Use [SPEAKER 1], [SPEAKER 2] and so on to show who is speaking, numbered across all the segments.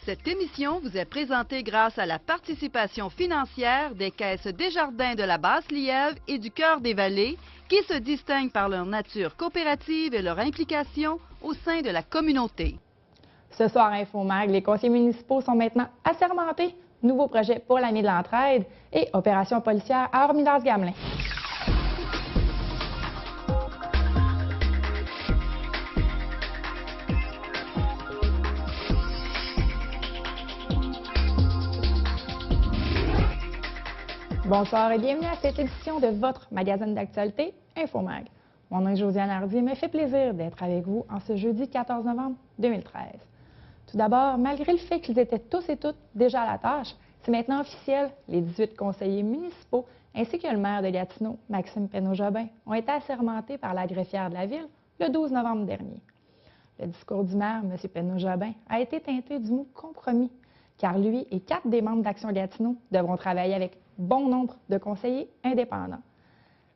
[SPEAKER 1] Cette émission vous est présentée grâce à la participation financière des caisses Desjardins de la Basse-Lièvre et du Cœur des Vallées, qui se distinguent par leur nature coopérative et leur implication au sein de la communauté.
[SPEAKER 2] Ce soir, à InfoMag, les conseillers municipaux sont maintenant assermentés. Nouveau projet pour l'année de l'entraide et opération policière à Hormidas-Gamelin. Bonsoir et bienvenue à cette édition de votre magazine d'actualité, InfoMag. Mon nom est Josiane Hardy et me fait plaisir d'être avec vous en ce jeudi 14 novembre 2013. Tout d'abord, malgré le fait qu'ils étaient tous et toutes déjà à la tâche, c'est maintenant officiel, les 18 conseillers municipaux ainsi que le maire de Gatineau, Maxime Penneau-Jobin, ont été assermentés par la greffière de la Ville le 12 novembre dernier. Le discours du maire, M. Penneau-Jobin, a été teinté du mot compromis, car lui et 4 des membres d'Action Gatineau devront travailler avec bon nombre de conseillers indépendants.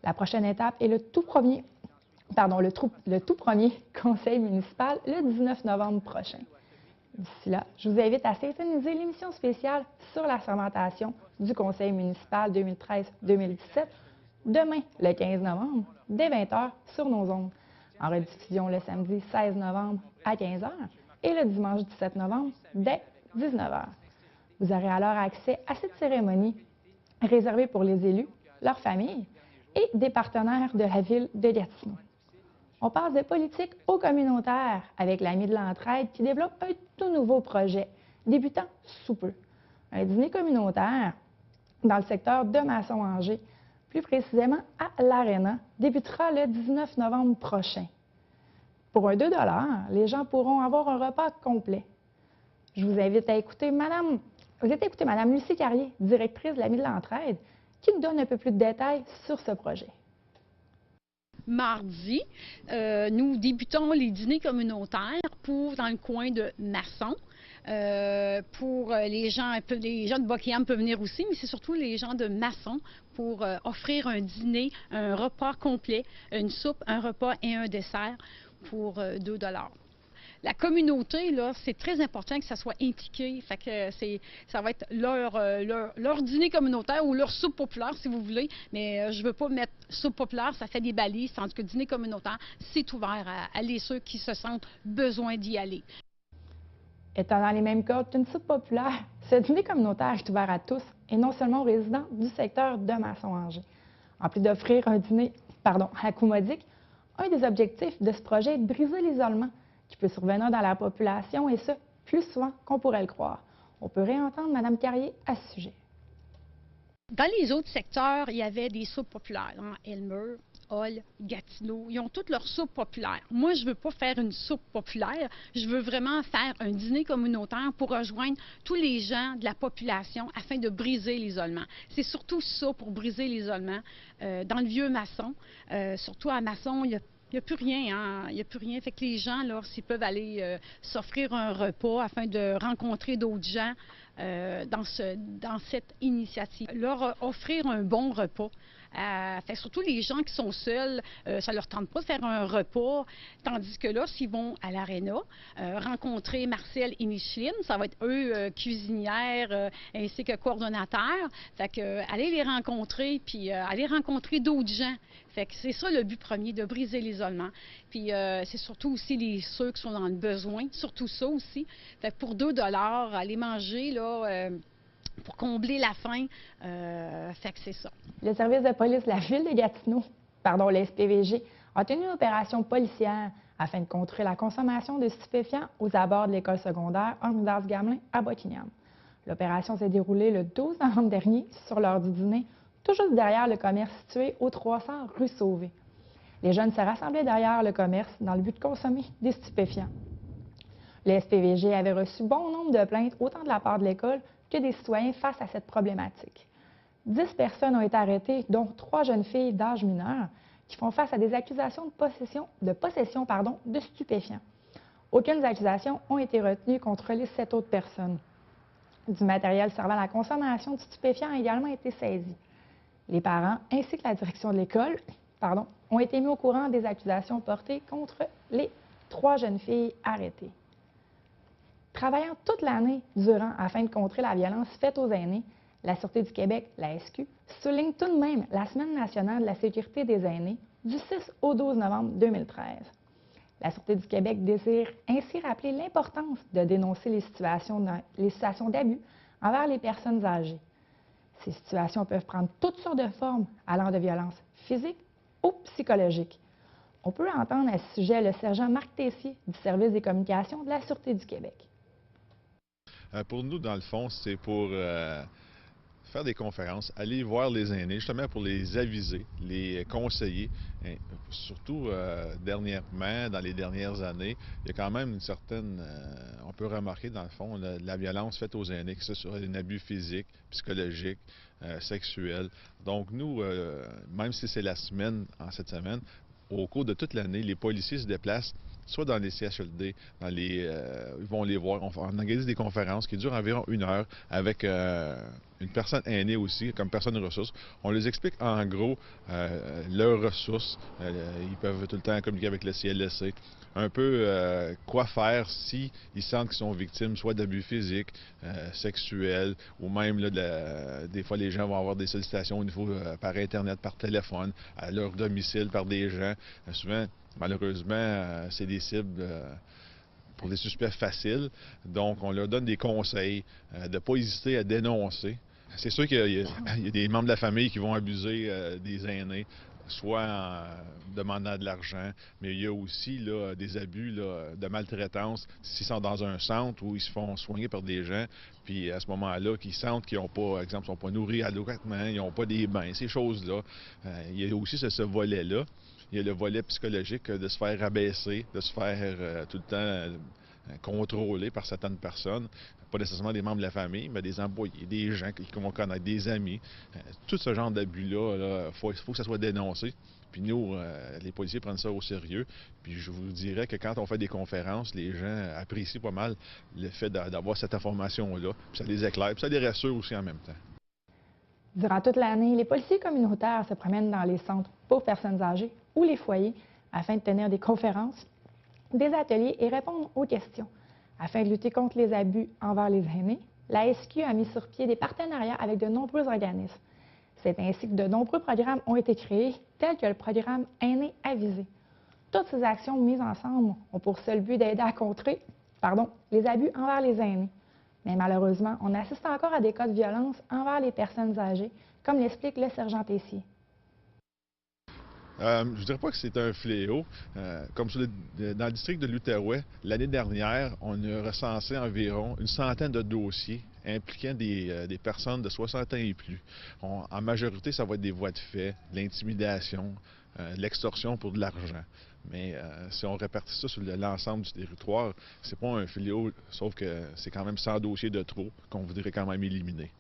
[SPEAKER 2] La prochaine étape est le tout premier conseil municipal le 19 novembre prochain. D'ici là, je vous invite à syntoniser l'émission spéciale sur la sermentation du conseil municipal 2013-2017 demain, le 15 novembre, dès 20h sur nos ondes, en rediffusion le samedi 16 novembre à 15h et le dimanche 17 novembre dès 19h. Vous aurez alors accès à cette cérémonie réservée pour les élus, leurs familles et des partenaires de la Ville de Gatineau. On passe de politique au communautaire avec l'Ami de l'entraide qui développe un tout nouveau projet, débutant sous peu. Un dîner communautaire dans le secteur de Masson-Angers, plus précisément à l'Arena, débutera le 19 novembre prochain. Pour un 2 $, les gens pourront avoir un repas complet. Je vous invite à écouter Mme Lucie Carrier, directrice de l'Ami de l'entraide, qui nous donne un peu plus de détails sur ce projet.
[SPEAKER 3] Mardi, nous débutons les dîners communautaires dans le coin de Masson. Pour les gens de Buckingham peuvent venir aussi, mais c'est surtout les gens de Masson pour offrir un dîner, un repas complet, une soupe, un repas et un dessert pour 2 $. La communauté, là, c'est très important que ça soit impliqué. Fait que ça va être leur dîner communautaire ou leur soupe populaire, si vous voulez. Mais je ne veux pas mettre soupe populaire, ça fait des balises. Tandis que dîner communautaire, c'est ouvert à ceux qui se sentent besoin d'y aller.
[SPEAKER 2] Étant dans les mêmes codes qu'une soupe populaire, ce dîner communautaire est ouvert à tous et non seulement aux résidents du secteur de Masson-Angers. En plus d'offrir un dîner à coût modique, un des objectifs de ce projet est de briser l'isolement qui peut survenir dans la population, et ce, plus souvent qu'on pourrait le croire. On peut réentendre Mme Carrier à ce sujet.
[SPEAKER 3] Dans les autres secteurs, il y avait des soupes populaires. Elmer, Hall, Gatineau, ils ont toutes leurs soupes populaires. Moi, je ne veux pas faire une soupe populaire. Je veux vraiment faire un dîner communautaire pour rejoindre tous les gens de la population afin de briser l'isolement. C'est surtout ça pour briser l'isolement. Dans le vieux Masson, surtout à Masson, il n'y a plus rien, hein? Il n'y a plus rien. Fait que les gens, là, s'ils peuvent aller s'offrir un repas afin de rencontrer d'autres gens dans cette initiative. Leur offrir un bon repas. Fait surtout les gens qui sont seuls, ça ne leur tente pas de faire un repas, tandis que là, s'ils vont à l'Arena, rencontrer Marcel et Micheline, ça va être eux cuisinières ainsi que coordonnateurs. Fait que aller les rencontrer, puis aller rencontrer d'autres gens. Fait que c'est ça le but premier, de briser l'isolement. Puis c'est surtout aussi ceux qui sont dans le besoin, surtout ça aussi. Fait que pour 2 $, aller manger, là, pour combler la faim, fait que c'est ça.
[SPEAKER 2] Le service de police de la Ville de Gatineau, le SPVG, a tenu une opération policière afin de contrer la consommation de stupéfiants aux abords de l'école secondaire Hormidas-Gamelin à Buckingham. L'opération s'est déroulée le 12 novembre dernier sur l'heure du dîner, tout juste derrière le commerce situé au 300 rue Sauvé. Les jeunes se rassemblaient derrière le commerce dans le but de consommer des stupéfiants. Le SPVG avait reçu bon nombre de plaintes, autant de la part de l'école que des citoyens face à cette problématique. 10 personnes ont été arrêtées, dont 3 jeunes filles d'âge mineur, qui font face à des accusations de possession de stupéfiants. Aucune accusation ont été retenues contre les 7 autres personnes. Du matériel servant à la consommation de stupéfiants a également été saisi. Les parents ainsi que la direction de l'école ont été mis au courant des accusations portées contre les 3 jeunes filles arrêtées. Travaillant toute l'année durant afin de contrer la violence faite aux aînés, la Sûreté du Québec, la SQ, souligne tout de même la Semaine nationale de la sécurité des aînés du 6 au 12 novembre 2013. La Sûreté du Québec désire ainsi rappeler l'importance de dénoncer les situations d'abus envers les personnes âgées. Ces situations peuvent prendre toutes sortes de formes, allant de violences physiques ou psychologiques. On peut entendre à ce sujet le sergent Marc Tessier du Service des communications de la Sûreté du Québec.
[SPEAKER 4] Pour nous, dans le fond, c'est pour faire des conférences, aller voir les aînés, justement pour les aviser, les conseiller. Et surtout, dernièrement, dans les dernières années, il y a quand même une certaine, on peut remarquer dans le fond, la violence faite aux aînés, que ce soit un abus physique, psychologique, sexuel. Donc nous, même si c'est la semaine, en cette semaine, au cours de toute l'année, les policiers se déplacent soit dans les CHLD, ils vont les voir, on organise des conférences qui durent environ 1 heure avec une personne aînée aussi, comme personne de ressources. On les explique en gros leurs ressources. Ils peuvent tout le temps communiquer avec le CLSC. Un peu quoi faire s'ils sentent qu'ils sont victimes soit d'abus physiques, sexuels, ou même là, des fois les gens vont avoir des sollicitations au niveau par Internet, par téléphone, à leur domicile, par des gens. Souvent, malheureusement, c'est des cibles pour des suspects faciles. Donc, on leur donne des conseils de ne pas hésiter à dénoncer. C'est sûr qu'il y a des membres de la famille qui vont abuser des aînés, soit en demandant de l'argent, mais il y a aussi là, des abus là, de maltraitance s'ils sont dans un centre où ils se font soigner par des gens, puis à ce moment-là, qu'ils sentent qu'ils n'ont pas, par exemple, sont pas nourris adéquatement, ils n'ont pas des bains, ces choses-là. Il y a aussi ce volet-là. Il y a le volet psychologique de se faire rabaisser, de se faire tout le temps contrôler par certaines personnes, pas nécessairement des membres de la famille, mais des employés, des gens qui vont connaître, des amis. Tout ce genre d'abus-là, il faut que ça soit dénoncé. Puis nous, les policiers prennent ça au sérieux. Puis je vous dirais que quand on fait des conférences, les gens apprécient pas mal le fait d'avoir cette information-là. Puis ça les éclaire, puis ça les rassure aussi en même temps.
[SPEAKER 2] Durant toute l'année, les policiers communautaires se promènent dans les centres pour personnes âgées ou les foyers afin de tenir des conférences, des ateliers et répondre aux questions. Afin de lutter contre les abus envers les aînés, la SQ a mis sur pied des partenariats avec de nombreux organismes. C'est ainsi que de nombreux programmes ont été créés, tels que le programme Aînés avisés. Toutes ces actions mises ensemble ont pour seul but d'aider à contrer les abus envers les aînés. Mais malheureusement, on assiste encore à des cas de violence envers les personnes âgées, comme l'explique le sergent Tessier.
[SPEAKER 4] Je ne dirais pas que c'est un fléau. Comme dans le district de l'Outaouais, l'année dernière, on a recensé environ une centaine de dossiers impliquant des personnes de 60 ans et plus. En majorité, ça va être des voies de fait, de l'intimidation, de l'extorsion pour de l'argent. Mais si on répartit ça sur l'ensemble du territoire, c'est pas un fléau, sauf que c'est quand même 100 dossiers de trop qu'on voudrait quand même éliminer.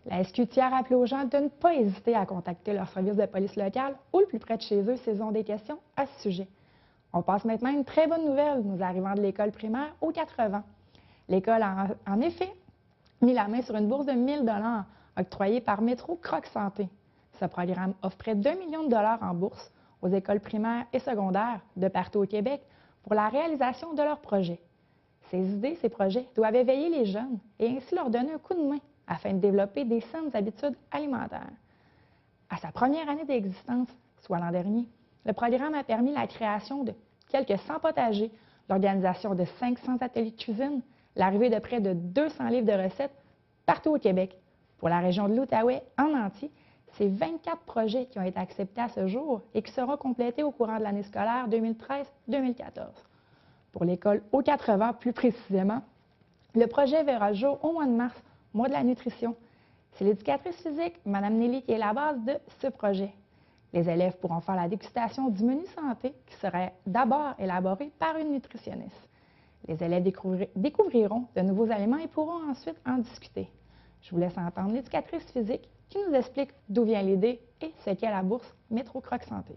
[SPEAKER 2] La SQ tient à rappeler aux gens de ne pas hésiter à contacter leur service de police locale ou le plus près de chez eux s'ils ont des questions à ce sujet. On passe maintenant à une très bonne nouvelle, nous arrivant de l'école primaire aux 80. L'école a en effet mis la main sur une bourse de 1 000 $ octroyée par Métro Croc Santé. Ce programme offre près de 2 millions de dollars en bourse aux écoles primaires et secondaires de partout au Québec pour la réalisation de leurs projets. Ces idées, ces projets doivent éveiller les jeunes et ainsi leur donner un coup de main afin de développer des saines habitudes alimentaires. À sa première année d'existence, soit l'an dernier, le programme a permis la création de quelques 100 potagers, l'organisation de 500 ateliers de cuisine, l'arrivée de près de 200 livres de recettes partout au Québec. Pour la région de l'Outaouais en entier, c'est 24 projets qui ont été acceptés à ce jour et qui seront complétés au courant de l'année scolaire 2013-2014. Pour l'école aux 80, plus précisément, le projet verra le jour au mois de mars, mois de la nutrition. C'est l'éducatrice physique, Mme Nelly, qui est la base de ce projet. Les élèves pourront faire la dégustation du menu santé qui sera d'abord élaboré par une nutritionniste. Les élèves découvriront de nouveaux aliments et pourront ensuite en discuter. Je vous laisse entendre l'éducatrice physique qui nous explique d'où vient l'idée et ce qu'est la bourse Métro Croc Santé.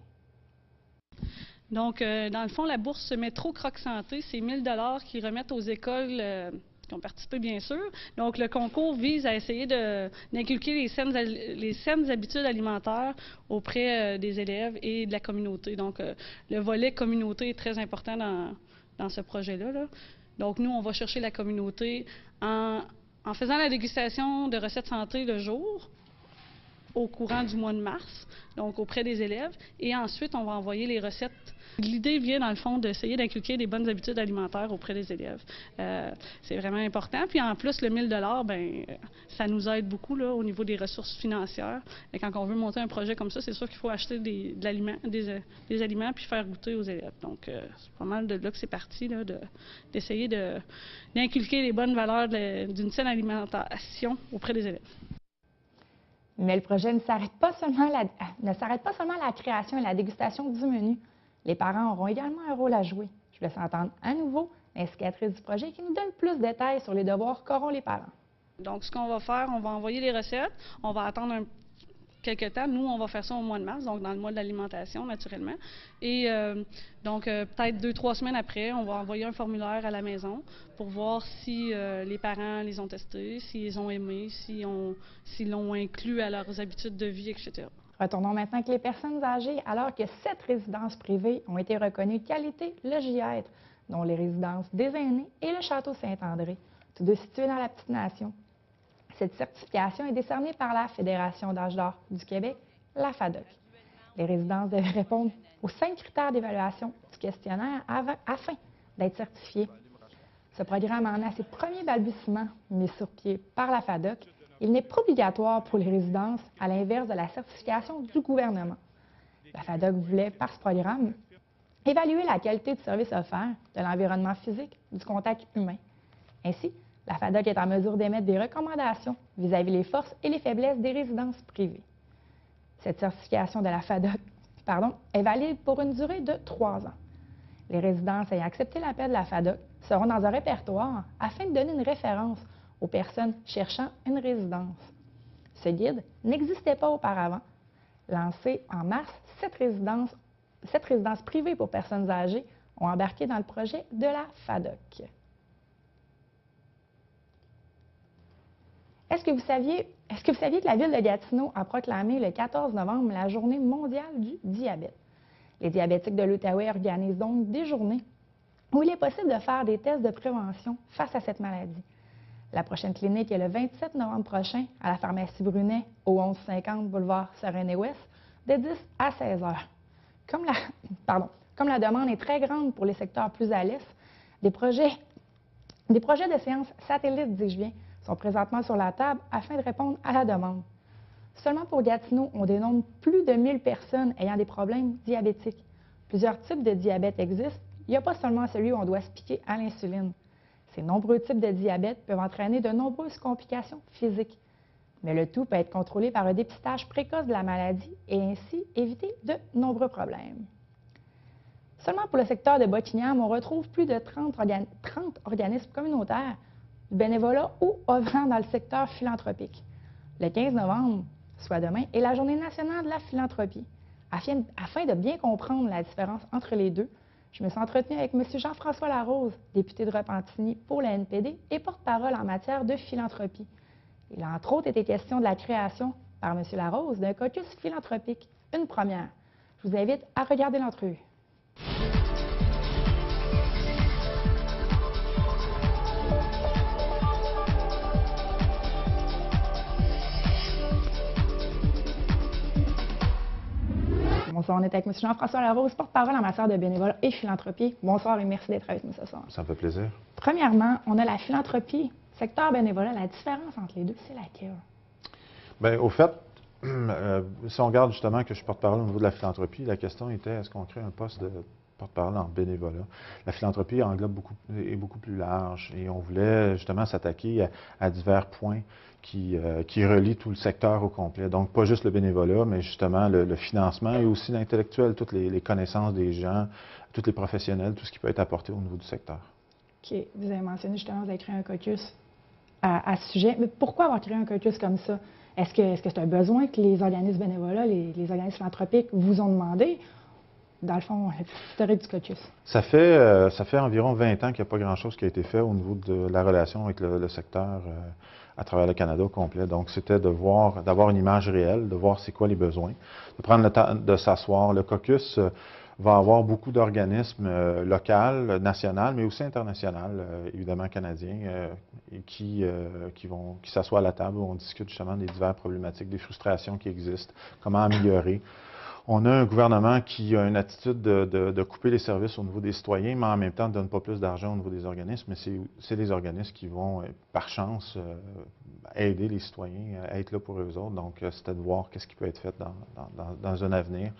[SPEAKER 5] Donc, dans le fond, la bourse Métro Croc Santé, c'est 1 000 $ qu'ils remettent aux écoles qui ont participé, bien sûr. Donc, le concours vise à essayer d'inculquer les saines habitudes alimentaires auprès des élèves et de la communauté. Donc, le volet communauté est très important dans ce projet-là. Donc, nous, on va chercher la communauté en faisant la dégustation de recettes santé le jour, au courant du mois de mars, donc auprès des élèves, et ensuite, on va envoyer les recettes. L'idée vient, dans le fond, d'essayer d'inculquer des bonnes habitudes alimentaires auprès des élèves. C'est vraiment important. Puis en plus, le 1 000 $, ben, ça nous aide beaucoup là, au niveau des ressources financières. Et quand on veut monter un projet comme ça, c'est sûr qu'il faut acheter des aliments puis faire goûter aux élèves. Donc, c'est pas mal de là que c'est parti, là, d'essayer d'inculquer les bonnes valeurs d'une saine alimentation auprès des élèves.
[SPEAKER 2] Mais le projet ne s'arrête pas seulement à la création et la dégustation du menu. Les parents auront également un rôle à jouer. Je laisse entendre à nouveau l'instigatrice du projet qui nous donne plus de détails sur les devoirs qu'auront les parents.
[SPEAKER 5] Donc, ce qu'on va faire, on va envoyer les recettes, on va attendre quelques temps. Nous, on va faire ça au mois de mars, donc dans le mois de l'alimentation, naturellement. Et peut-être 2-3 semaines après, on va envoyer un formulaire à la maison pour voir si les parents les ont testés, s'ils ont aimé, s'ils l'ont inclus à leurs habitudes de vie, etc.
[SPEAKER 2] Retournons maintenant avec les personnes âgées, alors que 7 résidences privées ont été reconnues qualité logis-être, dont les résidences des aînés et le Château Saint-André, tous deux situés dans la Petite-Nation. Cette certification est décernée par la Fédération d'âge d'or du Québec, la FADOC. Les résidences devaient répondre aux 5 critères d'évaluation du questionnaire afin d'être certifiées. Ce programme en a ses premiers balbutiements mis sur pied par la FADOC. Il n'est pas obligatoire pour les résidences, à l'inverse de la certification du gouvernement. La FADOC voulait, par ce programme, évaluer la qualité du service offert, de l'environnement physique, du contact humain. Ainsi, la FADOC est en mesure d'émettre des recommandations vis-à-vis les forces et les faiblesses des résidences privées. Cette certification de la FADOC est valide pour une durée de 3 ans. Les résidences ayant accepté l'appel de la FADOC seront dans un répertoire afin de donner une référence aux personnes cherchant une résidence. Ce guide n'existait pas auparavant. Lancé en mars, 7 résidences privées pour personnes âgées ont embarqué dans le projet de la FADOC. Est-ce que vous saviez que la Ville de Gatineau a proclamé le 14 novembre la Journée mondiale du diabète? Les diabétiques de l'Outaouais organisent donc des journées où il est possible de faire des tests de prévention face à cette maladie. La prochaine clinique est le 27 novembre prochain à la pharmacie Brunet, au 1150 boulevard Sereine-Ouest, de 10 à 16 heures. Comme la demande est très grande pour les secteurs plus à l'est, des projets de séances satellites, dis-je bien, sont présentement sur la table afin de répondre à la demande. Seulement pour Gatineau, on dénombre plus de 1000 personnes ayant des problèmes diabétiques. Plusieurs types de diabète existent. Il n'y a pas seulement celui où on doit se piquer à l'insuline. Ces nombreux types de diabète peuvent entraîner de nombreuses complications physiques. Mais le tout peut être contrôlé par un dépistage précoce de la maladie et ainsi éviter de nombreux problèmes. Seulement pour le secteur de Buckingham, on retrouve plus de 30 organismes communautaires, du bénévolat ou œuvrant dans le secteur philanthropique. Le 15 novembre, soit demain, est la Journée nationale de la philanthropie. Afin de bien comprendre la différence entre les deux, je me suis entretenue avec M. Jean-François Larose, député de Repentigny pour la NPD et porte-parole en matière de philanthropie. Il a entre autres été question de la création par M. Larose d'un caucus philanthropique, une première. Je vous invite à regarder l'entrevue. Bonsoir, on est avec M. Jean-François Larose, porte-parole en matière de bénévolat et philanthropie. Bonsoir et merci d'être avec nous ce soir.
[SPEAKER 6] Ça me fait plaisir.
[SPEAKER 2] Premièrement, on a la philanthropie, secteur bénévolat. La différence entre les deux, c'est laquelle?
[SPEAKER 6] Bien, au fait, si on regarde justement que je suis porte-parole au niveau de la philanthropie, la question était est-ce qu'on crée un poste de porte-parole en bénévolat? La philanthropie englobe est beaucoup plus large et on voulait justement s'attaquer à divers points qui relient tout le secteur au complet. Donc, pas juste le bénévolat, mais justement le financement et aussi l'intellectuel, toutes les connaissances des gens, tous les professionnels, tout ce qui peut être apporté au niveau du secteur.
[SPEAKER 2] OK. Vous avez mentionné justement, vous avez créé un caucus à ce sujet. Mais pourquoi avoir créé un caucus comme ça? Est-ce que c'est un besoin que les organismes bénévolats, les organismes philanthropiques vous ont demandé? Dans le fond, l'historique du caucus.
[SPEAKER 6] Ça fait environ 20 ans qu'il n'y a pas grand-chose qui a été fait au niveau de la relation avec le secteur à travers le Canada au complet. Donc, c'était d'avoir une image réelle, de voir c'est quoi les besoins, de prendre le temps de s'asseoir. Le caucus va avoir beaucoup d'organismes locaux, nationaux, mais aussi internationaux, évidemment canadiens, qui s'assoient à la table où on discute justement des diverses problématiques, des frustrations qui existent, comment améliorer. On a un gouvernement qui a une attitude de couper les services au niveau des citoyens, mais en même temps ne donne pas plus d'argent au niveau des organismes. Mais c'est les organismes qui vont, par chance, aider les citoyens à être là pour eux autres. Donc, c'était de voir qu'est-ce qui peut être fait dans un avenir.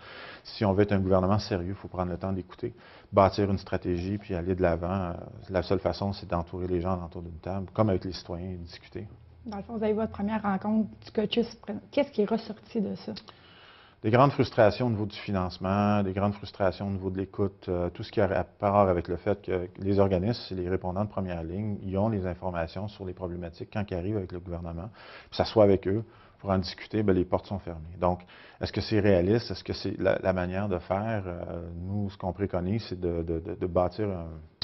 [SPEAKER 6] Si on veut être un gouvernement sérieux, il faut prendre le temps d'écouter, bâtir une stratégie, puis aller de l'avant. La seule façon, c'est d'entourer les gens autour d'une table, comme avec les citoyens, et discuter.
[SPEAKER 2] Dans le fond, vous avez votre première rencontre du caucus. Qu'est-ce qui est ressorti de ça?
[SPEAKER 6] Des grandes frustrations au niveau du financement, des grandes frustrations au niveau de l'écoute, tout ce qui a rapport avec le fait que les organismes, c'est les répondants de première ligne, ils ont les informations sur les problématiques quand ils arrivent avec le gouvernement, puis s'assoient avec eux pour en discuter, bien, les portes sont fermées. Donc, est-ce que c'est réaliste? Est-ce que c'est la manière de faire? Nous, ce qu'on préconise, c'est de bâtir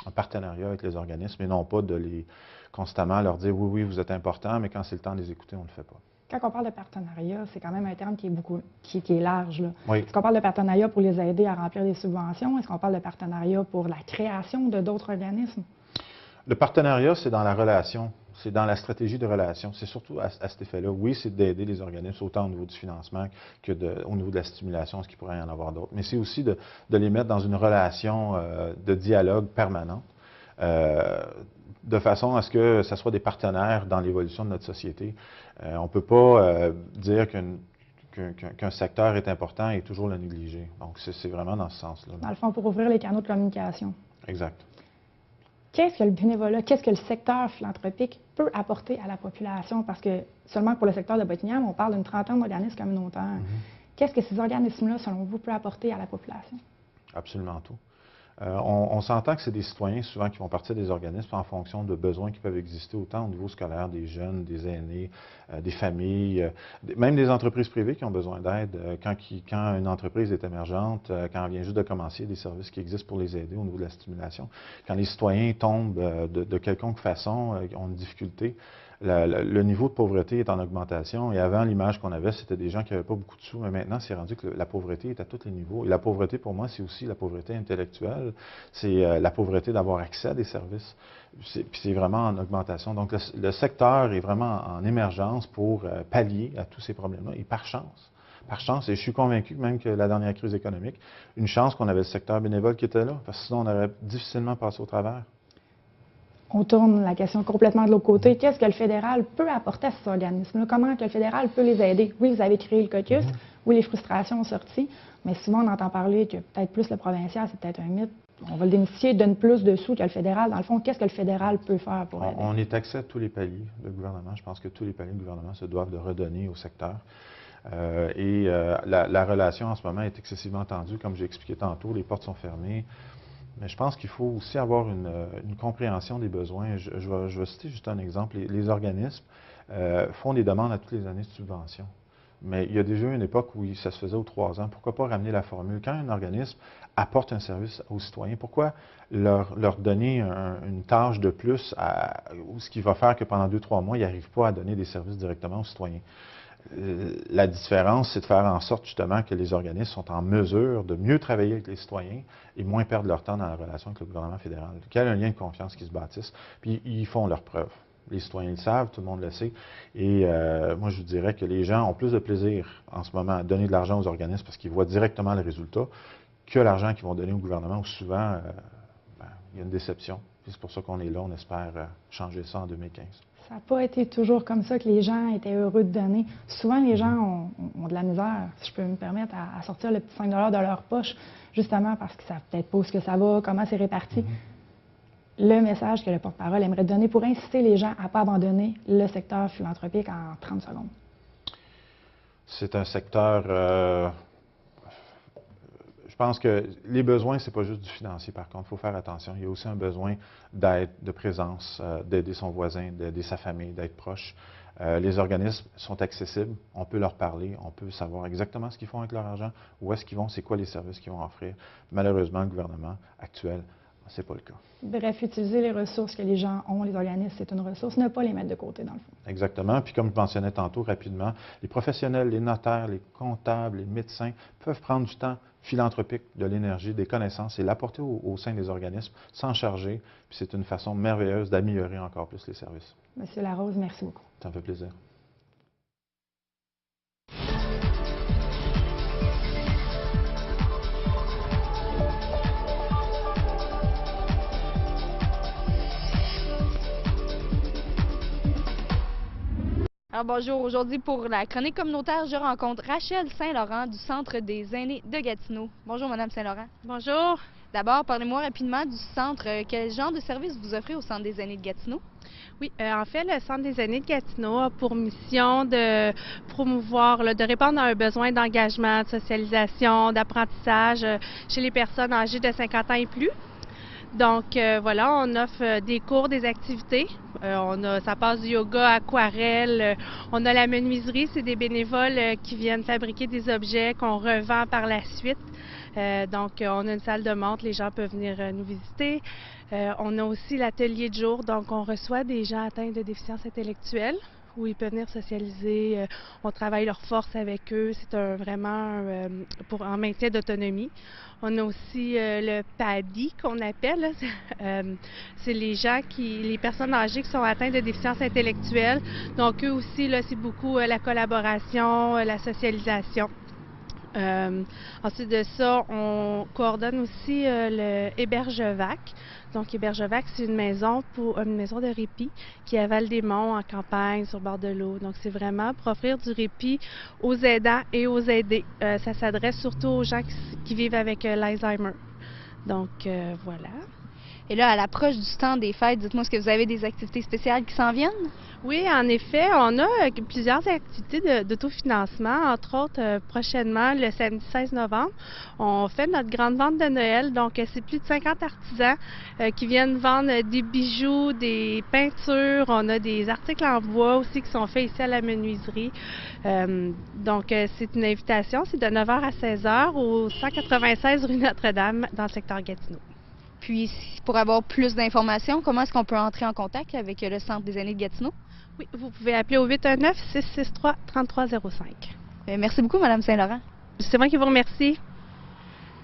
[SPEAKER 6] un partenariat avec les organismes et non pas de les constamment leur dire oui, oui, vous êtes important, mais quand c'est le temps de les écouter, on ne le fait pas.
[SPEAKER 2] Quand on parle de partenariat, c'est quand même un terme qui est large. Là.
[SPEAKER 6] Oui.
[SPEAKER 2] Est-ce qu'on parle de partenariat pour les aider à remplir des subventions? Est-ce qu'on parle de partenariat pour la création de d'autres organismes?
[SPEAKER 6] Le partenariat, c'est dans la relation, c'est dans la stratégie de relation. C'est surtout à cet effet-là. Oui, c'est d'aider les organismes, autant au niveau du financement qu'au niveau de la stimulation, ce qu'il pourrait y en avoir d'autres. Mais c'est aussi de les mettre dans une relation de dialogue permanent. De façon à ce que ce soit des partenaires dans l'évolution de notre société. On ne peut pas dire qu'un secteur est important et toujours le négliger. Donc, c'est vraiment dans ce sens-là.
[SPEAKER 2] Dans le fond, pour ouvrir les canaux de communication.
[SPEAKER 6] Exact.
[SPEAKER 2] Qu'est-ce que le bénévolat, qu'est-ce que le secteur philanthropique peut apporter à la population? Parce que seulement pour le secteur de Bottignam, on parle d'une trentaine d'organismes communautaires. Qu'est-ce que ces organismes-là, selon vous, peuvent apporter à la population?
[SPEAKER 6] Absolument tout. On s'entend que c'est des citoyens souvent qui vont partir des organismes en fonction de besoins qui peuvent exister autant au niveau scolaire, des jeunes, des aînés, des familles, même des entreprises privées qui ont besoin d'aide. Quand une entreprise est émergente, quand elle vient juste de commencer, il y a des services qui existent pour les aider au niveau de la stimulation. Quand les citoyens tombent de quelconque façon, ont une difficulté, le niveau de pauvreté est en augmentation. Et avant, l'image qu'on avait, c'était des gens qui n'avaient pas beaucoup de sous, mais maintenant, c'est rendu que la pauvreté est à tous les niveaux. Et la pauvreté, pour moi, c'est aussi la pauvreté intellectuelle. C'est la pauvreté d'avoir accès à des services. Puis c'est vraiment en augmentation. Donc, le secteur est vraiment en émergence pour pallier à tous ces problèmes-là. Et par chance, et je suis convaincu même que la dernière crise économique, une chance qu'on avait le secteur bénévole qui était là, parce que sinon, on aurait difficilement passé au travers.
[SPEAKER 2] On tourne la question complètement de l'autre côté. Qu'est-ce que le fédéral peut apporter à ces organismes-là? Comment que le fédéral peut les aider? Oui, vous avez créé le caucus, oui, les frustrations ont sorti, mais souvent on entend parler que peut-être plus le provincial, c'est peut-être un mythe. On va le démystifier, donne plus de sous que le fédéral. Dans le fond, qu'est-ce que le fédéral peut faire pour aider?
[SPEAKER 6] On est accès à tous les paliers, le gouvernement. Je pense que tous les paliers du gouvernement se doivent de redonner au secteur. La relation en ce moment est excessivement tendue. Comme j'ai expliqué tantôt, les portes sont fermées. Mais je pense qu'il faut aussi avoir une compréhension des besoins. Je vais citer juste un exemple. Les organismes font des demandes à toutes les années de subventions. Mais il y a déjà une époque où ça se faisait aux 3 ans. Pourquoi pas ramener la formule? Quand un organisme apporte un service aux citoyens, pourquoi leur donner une tâche de plus, ce qui va faire que pendant 2-3 mois, ils n'arrivent pas à donner des services directement aux citoyens? La différence, c'est de faire en sorte justement que les organismes sont en mesure de mieux travailler avec les citoyens et moins perdre leur temps dans la relation avec le gouvernement fédéral. Qu'il y ait un lien de confiance qui se bâtisse, puis ils font leurs preuves. Les citoyens le savent, tout le monde le sait. Et moi, je vous dirais que les gens ont plus de plaisir en ce moment à donner de l'argent aux organismes parce qu'ils voient directement le résultat que l'argent qu'ils vont donner au gouvernement où souvent, il y a une déception. C'est pour ça qu'on est là, on espère changer ça en 2015.
[SPEAKER 2] Ça n'a pas été toujours comme ça que les gens étaient heureux de donner. Souvent, les gens ont de la misère, si je peux me permettre, à sortir le petit 5 $ de leur poche, justement parce qu'ils ne savent peut-être pas où que ça va, comment c'est réparti. Le message que le porte-parole aimerait donner pour inciter les gens à ne pas abandonner le secteur philanthropique en 30 secondes.
[SPEAKER 6] C'est un secteur... Je pense que les besoins, ce n'est pas juste du financier, par contre. Il faut faire attention. Il y a aussi un besoin d'aide, de présence, d'aider son voisin, d'aider sa famille, d'être proche. Les organismes sont accessibles. On peut leur parler. On peut savoir exactement ce qu'ils font avec leur argent, où est-ce qu'ils vont, c'est quoi les services qu'ils vont offrir. Malheureusement, le gouvernement actuel Ce n'est pas le cas.
[SPEAKER 2] Bref, utiliser les ressources que les gens ont, les organismes, c'est une ressource, ne pas les mettre de côté, dans le fond.
[SPEAKER 6] Exactement. Puis comme je mentionnais tantôt rapidement, les professionnels, les notaires, les comptables, les médecins peuvent prendre du temps philanthropique, de l'énergie, des connaissances et l'apporter au sein des organismes, s'en charger. Puis c'est une façon merveilleuse d'améliorer encore plus les services.
[SPEAKER 2] Monsieur Larose, merci beaucoup.
[SPEAKER 6] Ça me fait plaisir.
[SPEAKER 7] Alors bonjour, aujourd'hui pour la chronique communautaire, je rencontre Rachel Saint-Laurent du Centre des aînés de Gatineau. Bonjour Madame Saint-Laurent.
[SPEAKER 8] Bonjour.
[SPEAKER 7] D'abord, parlez-moi rapidement du centre. Quel genre de service vous offrez au Centre des aînés de Gatineau?
[SPEAKER 8] Oui, en fait, le Centre des aînés de Gatineau a pour mission de promouvoir, de répondre à un besoin d'engagement, de socialisation, d'apprentissage chez les personnes âgées de 50 ans et plus. Donc, voilà, on offre des cours, des activités. Ça passe du yoga, aquarelle. On a la menuiserie, c'est des bénévoles qui viennent fabriquer des objets qu'on revend par la suite. Donc, on a une salle de montre, les gens peuvent venir nous visiter. On a aussi l'atelier de jour, donc on reçoit des gens atteints de déficience intellectuelle où ils peuvent venir socialiser. On travaille leur force avec eux. C'est vraiment en maintien d'autonomie. On a aussi le PADI qu'on appelle. C'est les personnes âgées qui sont atteintes de déficience intellectuelle. Donc eux aussi, là, c'est beaucoup la collaboration, la socialisation. Ensuite de ça, on coordonne aussi le Hébergevac. Donc, Hébergevac, c'est une maison de répit qui est à Val-des-Monts, en campagne, sur le bord de l'eau. Donc, c'est vraiment pour offrir du répit aux aidants et aux aidés. Ça s'adresse surtout aux gens qui vivent avec l'Alzheimer. Donc, voilà.
[SPEAKER 7] Et là, à l'approche du temps des fêtes, dites-moi, est-ce que vous avez des activités spéciales qui s'en viennent?
[SPEAKER 8] Oui, en effet, on a plusieurs activités d'autofinancement. Entre autres, prochainement, le samedi 16 novembre, on fait notre grande vente de Noël. Donc, c'est plus de 50 artisans qui viennent vendre des bijoux, des peintures. On a des articles en bois aussi qui sont faits ici à la menuiserie. Donc, c'est une invitation. C'est de 9h à 16h au 196 rue Notre-Dame dans le secteur Gatineau.
[SPEAKER 7] Puis, pour avoir plus d'informations, comment est-ce qu'on peut entrer en contact avec le Centre des aînés de Gatineau?
[SPEAKER 8] Oui, vous pouvez appeler au 819-663-3305.
[SPEAKER 7] Merci beaucoup, Mme Saint-Laurent.
[SPEAKER 8] C'est moi qui vous remercie.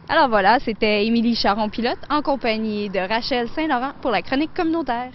[SPEAKER 7] Alors voilà, c'était Émilie Charon-Pilote en compagnie de Rachel Saint-Laurent pour la chronique communautaire.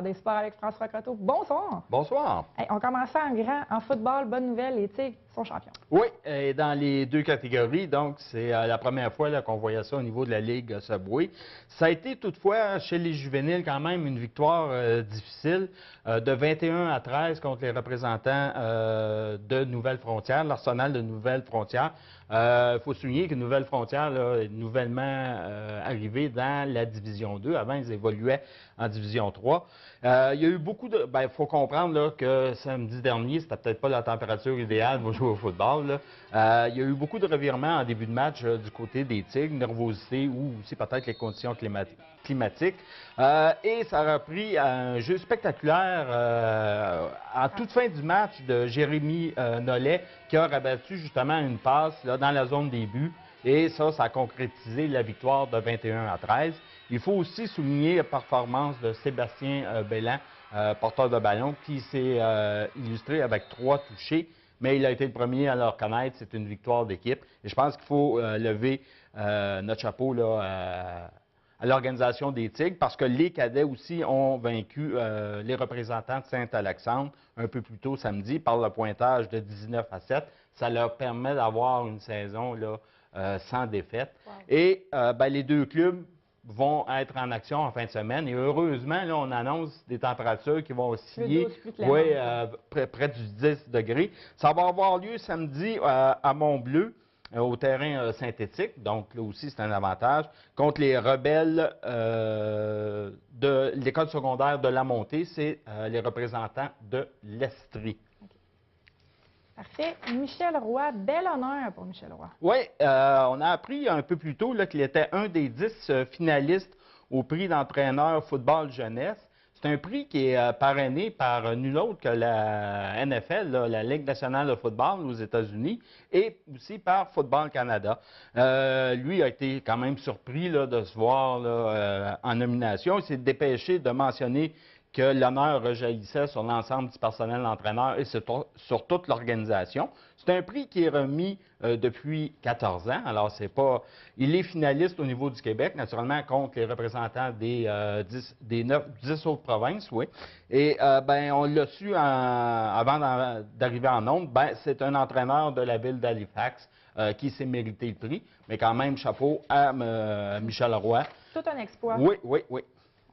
[SPEAKER 2] Des sports avec François Croteau. Bonsoir!
[SPEAKER 9] Bonsoir.
[SPEAKER 2] Hey, on commençait en grand, en football, bonne nouvelle, les Tigres sont champions.
[SPEAKER 9] Oui, et dans les deux catégories, donc c'est la première fois qu'on voyait ça au niveau de la Ligue Subway. Ça a été toutefois chez les juvéniles quand même une victoire difficile de 21-13 contre les représentants de Nouvelle-Frontière, l'Arsenal de Nouvelle-Frontière. Il faut souligner que Nouvelle-Frontière là, est nouvellement arrivée dans la Division 2. Avant, ils évoluaient en Division 3. Il y a eu beaucoup de... il faut comprendre là, que samedi dernier, c'était peut-être pas la température idéale pour jouer au football. Là. Il y a eu beaucoup de revirements en début de match du côté des Tigres, nervosité ou aussi peut-être les conditions climatiques. Et ça a repris un jeu spectaculaire en toute fin du match de Jérémy Nollet qui a rabattu justement une passe là, dans la zone des buts. Et ça a concrétisé la victoire de 21-13. Il faut aussi souligner la performance de Sébastien Belland, porteur de ballon, qui s'est illustré avec 3 touchés, mais il a été le premier à le reconnaître. C'est une victoire d'équipe. Et je pense qu'il faut lever notre chapeau là, à l'organisation des Tigres, parce que les cadets aussi ont vaincu les représentants de Saint-Alexandre un peu plus tôt samedi par le pointage de 19-7. Ça leur permet d'avoir une saison là, sans défaite. Wow. Et les deux clubs vont être en action en fin de semaine. Et heureusement, là, on annonce des températures qui vont osciller près du 10 degrés. Ça va avoir lieu samedi à Mont-Bleu, au terrain synthétique. Donc, là aussi, c'est un avantage. Contre les rebelles de l'école secondaire de la Montée, c'est les représentants de l'Estrie.
[SPEAKER 2] Parfait. Michel Roy, bel honneur pour Michel Roy.
[SPEAKER 9] Oui, on a appris un peu plus tôt qu'il était un des 10 finalistes au prix d'entraîneur football jeunesse. C'est un prix qui est parrainé par nul autre que la NFL, là, la Ligue nationale de football aux États-Unis, et aussi par Football Canada. Lui a été quand même surpris là, de se voir là, en nomination. Il s'est dépêché de mentionner que l'honneur rejaillissait sur l'ensemble du personnel d'entraîneur et sur toute l'organisation. C'est un prix qui est remis depuis 14 ans. Alors, c'est pas. Il est finaliste au niveau du Québec, naturellement, contre les représentants des 10 autres provinces, oui. Et on l'a su avant d'arriver en nombre, c'est un entraîneur de la ville d'Halifax qui s'est mérité le prix. Mais quand même, chapeau à Michel Roy.
[SPEAKER 2] Tout un exploit.
[SPEAKER 9] Oui, oui, oui.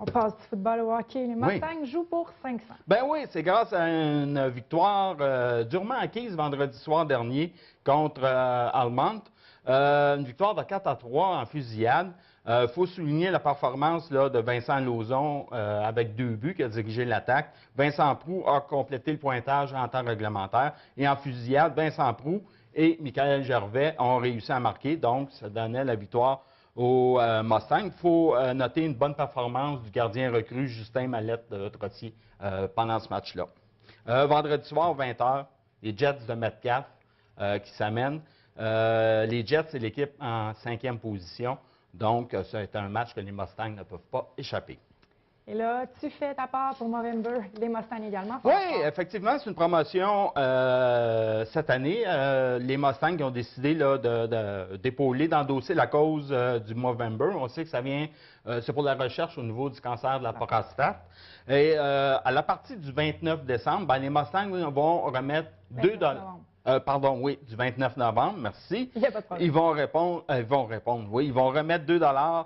[SPEAKER 2] On passe du football au hockey. Les Mustangs jouent pour 500.
[SPEAKER 9] Ben oui, c'est grâce à une victoire durement acquise vendredi soir dernier contre Almont. Une victoire de 4-3 en fusillade. Il faut souligner la performance là, de Vincent Lauzon avec 2 buts qui a dirigé l'attaque. Vincent Proulx a complété le pointage en temps réglementaire. Et en fusillade, Vincent Proulx et Michael Gervais ont réussi à marquer. Donc, ça donnait la victoire au Mustang. Il faut noter une bonne performance du gardien recru Justin Mallette de Trottier pendant ce match-là. Vendredi soir, 20h, les Jets de Metcalfe qui s'amènent. Les Jets, c'est l'équipe en 5e position. Donc, c'est un match que les Mustangs ne peuvent pas échapper.
[SPEAKER 2] Et là, tu fais ta part pour Movember, les Mustangs également.
[SPEAKER 9] Oui, effectivement, c'est une promotion cette année. Les Mustangs ont décidé d'épauler, d'endosser la cause du Movember. On sait que ça vient, c'est pour la recherche au niveau du cancer de la prostate. Et à la partie du 29 décembre, les Mustangs vont remettre 2 $. Pardon, oui, du 29 novembre, merci.
[SPEAKER 2] Il n'y a pas de problème.
[SPEAKER 9] Ils vont répondre, oui. Ils vont remettre 2 $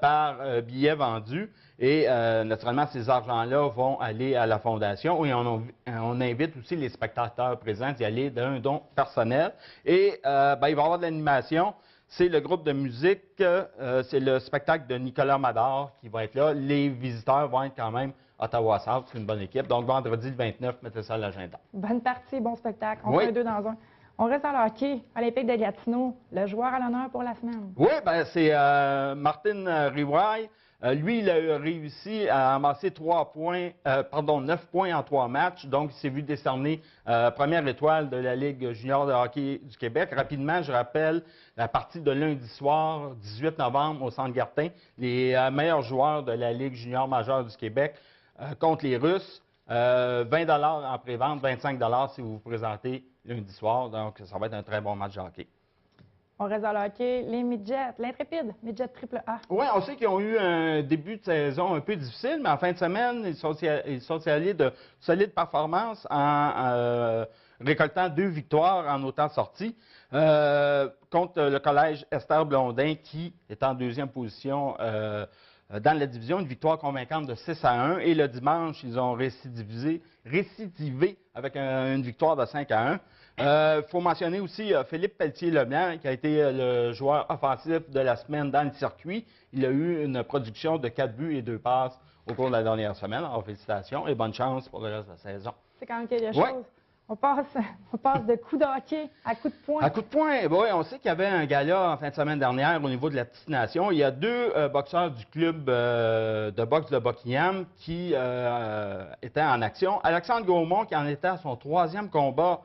[SPEAKER 9] par billet vendu. Et naturellement, ces argents-là vont aller à la Fondation. Et on invite aussi les spectateurs présents d'y aller d'un don personnel. Et il va y avoir de l'animation. C'est le groupe de musique, c'est le spectacle de Nicolas Mador qui va être là. Les visiteurs vont être quand même Ottawa South, c'est une bonne équipe. Donc vendredi le 29, mettez ça à l'agenda.
[SPEAKER 2] Bonne partie, bon spectacle. On fait 2 dans 1. On reste dans le hockey. Olympique de Gatineau, le joueur à l'honneur pour la semaine.
[SPEAKER 9] Oui, c'est Martin Riwaille. Lui, il a réussi à amasser 9 points en 3 matchs. Donc, il s'est vu décerner première étoile de la Ligue junior de hockey du Québec. Rapidement, je rappelle la partie de lundi soir, 18 novembre, au Centre Gartin. Les meilleurs joueurs de la Ligue junior majeure du Québec contre les Russes. 20 $ en pré-vente, 25 $ si vous vous présentez lundi soir. Donc, ça va être un très bon match de hockey.
[SPEAKER 2] On reste dans le hockey. Les Midgets, l'Intrépide, Midget AAA.
[SPEAKER 9] Oui, on sait qu'ils ont eu un début de saison un peu difficile, mais en fin de semaine, ils sont allés de solides performances en récoltant 2 victoires en autant sorties contre le collège Esther Blondin qui est en 2e position dans la division. Une victoire convaincante de 6-1. Et le dimanche, ils ont récidivé avec une victoire de 5-1. Il faut mentionner aussi Philippe Pelletier-Leblanc, qui a été le joueur offensif de la semaine dans le circuit. Il a eu une production de 4 buts et 2 passes au cours de la dernière semaine. Alors, félicitations et bonne chance pour le reste de la saison.
[SPEAKER 2] C'est quand même quelque chose. On passe de coup de hockey à coup de poing.
[SPEAKER 9] À coup de poing, oui, on sait qu'il y avait un gala en fin de semaine dernière au niveau de la Petite Nation. Il y a 2 boxeurs du club de boxe de Buckingham qui étaient en action. Alexandre Gaumont, qui en était à son 3e combat,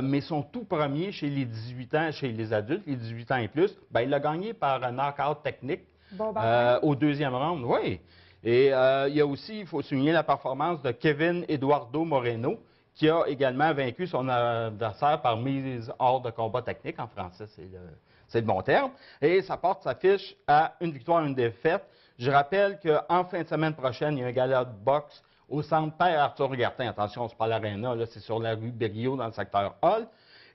[SPEAKER 9] mais son tout premier chez les 18 ans, chez les adultes, les 18 ans et plus, il l'a gagné par un knockout technique au 2e round. Oui. Et il y a aussi, il faut souligner la performance de Kevin Eduardo Moreno, qui a également vaincu son adversaire par mise hors de combat technique. En français, c'est le bon terme. Et ça porte sa fiche à une victoire, une défaite. Je rappelle qu'en fin de semaine prochaine, il y a un gala de boxe au centre Père-Arthur Gartin. Attention, c'est pas l'Arena, là, c'est sur la rue Berriot dans le secteur Hall.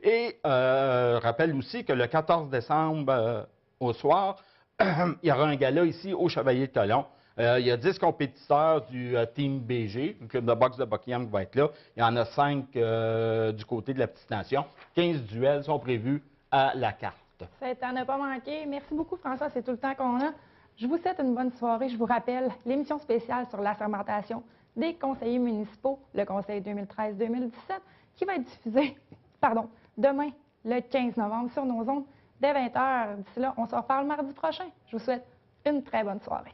[SPEAKER 9] Et rappelle aussi que le 14 décembre au soir, il y aura un gala ici au Chevalier de Colomb. Il y a 10 compétiteurs du Team BG, le club de boxe de Buckingham qui va être là. Il y en a 5 du côté de la Petite Nation. 15 duels sont prévus à la carte.
[SPEAKER 2] Ça t'en a pas manqué. Merci beaucoup, François. C'est tout le temps qu'on a. Je vous souhaite une bonne soirée. Je vous rappelle l'émission spéciale sur l'assermentation des conseillers municipaux, le Conseil 2013-2017, qui va être diffusée demain, le 15 novembre, sur nos ondes, dès 20h. D'ici là, on se reparle mardi prochain. Je vous souhaite une très bonne soirée.